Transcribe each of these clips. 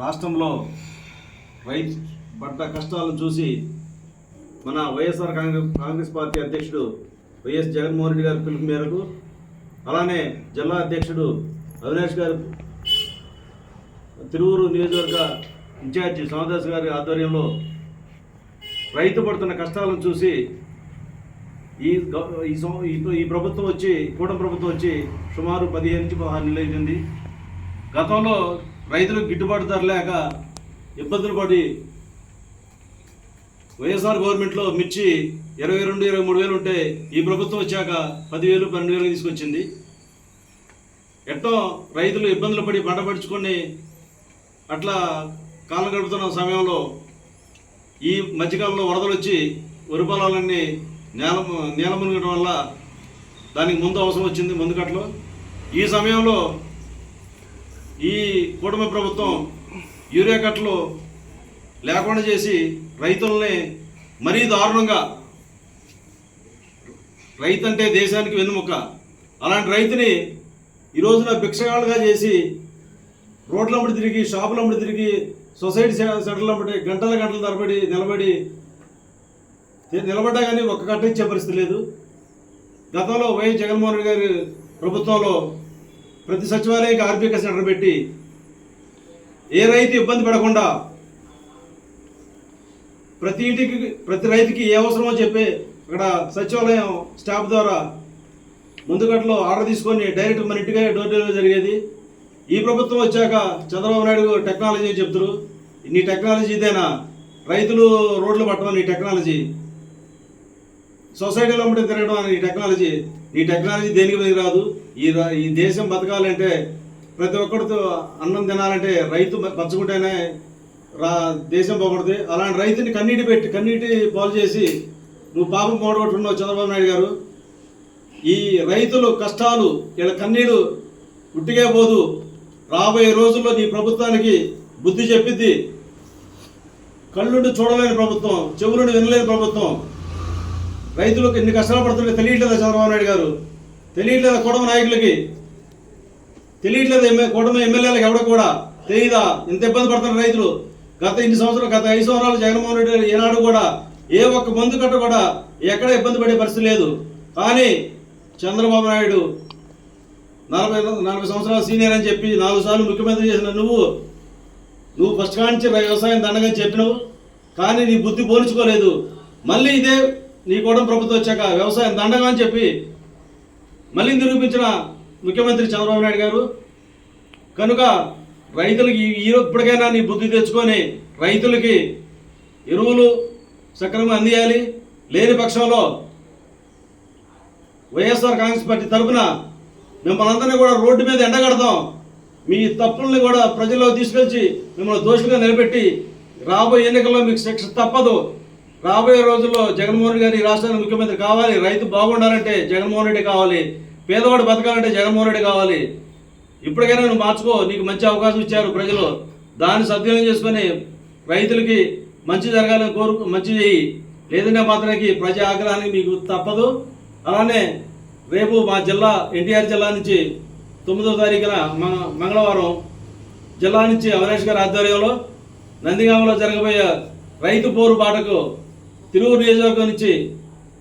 రాష్ట్రంలో రైతు పడ్డ కష్టాలను చూసి మన వైఎస్ఆర్ కాంగ్రెస్ పార్టీ అధ్యక్షుడు వైఎస్ జగన్మోహన్ రెడ్డి గారి పిలుపు మేరకు, అలానే జిల్లా అధ్యక్షుడు అవినాష్ గారు తిరువూరు నియోజకవర్గ ఇన్ఛార్జి సోమదాస్ గారి ఆధ్వర్యంలో రైతు పడుతున్న కష్టాలను చూసి ఈ ప్రభుత్వం వచ్చి కూటమి ప్రభుత్వం వచ్చి సుమారు 15 నుంచి 16 నెలలు అయింది. గతంలో రైతులకు గిట్టుబాటు ధర లేక ఇబ్బందులు పడి వైఎస్ఆర్ గవర్నమెంట్లో మిర్చి 22-23 వేలు ఉంటే ఈ ప్రభుత్వం వచ్చాక 10,000 12,000 తీసుకొచ్చింది. ఎట్టో రైతులు ఇబ్బందులు పడి పంట పడుచుకొని అట్లా కాలం గడుపుతున్న సమయంలో ఈ మధ్యకాలంలో వరదలు వచ్చి వరి పొలాలన్నీ నేల మునగడం వల్ల దానికి ముందు అవసరం వచ్చింది ముందుకట్లో. ఈ సమయంలో ఈ కూటమి ప్రభుత్వం యూరియా కట్టలు లేకుండా చేసి రైతుల్ని మరీ దారుణంగా, రైతు అంటే దేశానికి వెన్నుముక్క, అలాంటి రైతుని ఈ రోజున భిక్షగాళ్ళుగా చేసి రోడ్లమ్మడి తిరిగి షాపులమ్మడి తిరిగి సొసైటీ సెంటర్లమ్మడి గంటల తరబడి నిలబడ్డా కానీ ఒక్క కట్ట ఇచ్చే పరిస్థితి లేదు. గతంలో వైఎస్ జగన్మోహన్ రెడ్డి గారి ప్రభుత్వంలో ప్రతి సచివాలయానికి ఆర్బీకే సెంటర్ పెట్టి ఏ రైతు ఇబ్బంది పడకుండా ప్రతి రైతుకి ఏ అవసరమో చెప్పి అక్కడ సచివాలయం స్టాఫ్ ద్వారా ముందుగట్లో ఆర్డర్ తీసుకొని డైరెక్ట్ మన ఇంటికే డోర్ డెలివరీ జరిగేది. ఈ ప్రభుత్వం వచ్చాక చంద్రబాబు నాయుడు టెక్నాలజీ చెప్తారు. నీ టెక్నాలజీ ఇదేనా? రైతులు రోడ్లు పట్టమని నీ టెక్నాలజీ, సొసైటీలో అమ్మటే తిరగడం అని నీ టెక్నాలజీ దేనికి పనికి రాదు. ఈ దేశం బతకాలంటే, ప్రతి ఒక్కరితో అన్నం తినాలంటే రైతు పంచుకుంటేనే దేశం బాగుపడుతుంది. అలాంటి రైతుని కన్నీటి పాలు చేసి నువ్వు పాపం పోగొట్టుకున్నావు చంద్రబాబు నాయుడు గారు. ఈ రైతులు కష్టాలు వీళ్ళ కన్నీళ్ళు ఉట్టిగే పోదు. రాబోయే రోజుల్లో నీ ప్రభుత్వానికి బుద్ధి చెప్పిద్ది. కళ్ళుండి చూడలేని ప్రభుత్వం, చెవులుండి వినలేని ప్రభుత్వం. రైతులకు ఎన్ని కష్టాలు పడుతుంటే తెలియట్లేదా చంద్రబాబు నాయుడు గారు? తెలియట్లేదా కూటమి నాయకులకి? తెలియట్లేదు కూటమి ఎమ్మెల్యేలకు ఎవడ కూడా తెలియదా ఇంత ఇబ్బంది పడుతున్న రైతులు? గత 5 సంవత్సరాలు జగన్మోహన్ రెడ్డి ఏనాడు కూడా ఏ ఒక్క మందు కట్ట కూడా ఎక్కడ ఇబ్బంది పడే పరిస్థితి లేదు. కానీ చంద్రబాబు నాయుడు 40 సంవత్సరాలు సీనియర్ అని చెప్పి 4 సార్లు ముఖ్యమంత్రి చేసిన నువ్వు ఫస్ట్ కానించి వ్యవసాయం దండగా చెప్పినావు, కానీ నీ బుద్ధి పోల్చుకోలేదు. మళ్ళీ ఇదే నీ కూటమి ప్రభుత్వం వచ్చాక వ్యవసాయం దండగా అని చెప్పి మళ్ళీ నిరూపించిన ముఖ్యమంత్రి చంద్రబాబు నాయుడు గారు. కనుక రైతులకి ఇప్పటికైనా నీ బుద్ధి తెచ్చుకొని రైతులకి ఎరువులు సక్రమంగా అందియాలి. లేని పక్షంలో వైఎస్ఆర్ కాంగ్రెస్ పార్టీ తరఫున మిమ్మల్ని అందరినీ కూడా రోడ్డు మీద ఎండగడతాం. మీ తప్పుల్ని కూడా ప్రజల్లో తీసుకొచ్చి మిమ్మల్ని దోషులుగా నిలబెట్టి రాబోయే ఎన్నికల్లో మీకు శిక్ష తప్పదు. రాబోయే రోజుల్లో జగన్మోహన్ రెడ్డి గారి రాష్ట్రానికి ముఖ్యమంత్రి కావాలి. రైతు బాగుండాలంటే జగన్మోహన్ రెడ్డి కావాలి. పేదవాడు బతకాలంటే జగన్మోహన్ రెడ్డి కావాలి. ఇప్పటికైనా నువ్వు మార్చుకో. నీకు మంచి అవకాశం ఇచ్చారు ప్రజలు. దాన్ని సద్వినియోగం చేసుకొని రైతులకి మంచి జరగాలని మంచి చేయి. లేదంటే మాత్రానికి ప్రజా ఆగ్రహానికి మీకు తప్పదు. అలానే రేపు మా జిల్లా ఎన్టీఆర్ జిల్లా నుంచి 9వ తారీఖున మంగళవారం జిల్లా నుంచి అవినాష్ గారి ఆధ్వర్యంలో నందిగామలో జరగబోయే రైతు పోరు బాటకు తిరువూరు నియోజకవర్గం నుంచి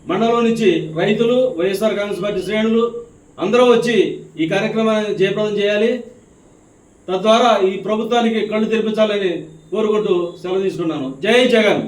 మండలం నుంచి రైతులు, వైఎస్ఆర్ కాంగ్రెస్ పార్టీ శ్రేణులు అందరూ వచ్చి ఈ కార్యక్రమాన్ని జయప్రదం చేయాలి. తద్వారా ఈ ప్రభుత్వానికి కళ్ళు తెరిపించాలని కోరుకుంటూ సెలవు తీసుకున్నాను. జై జగన్.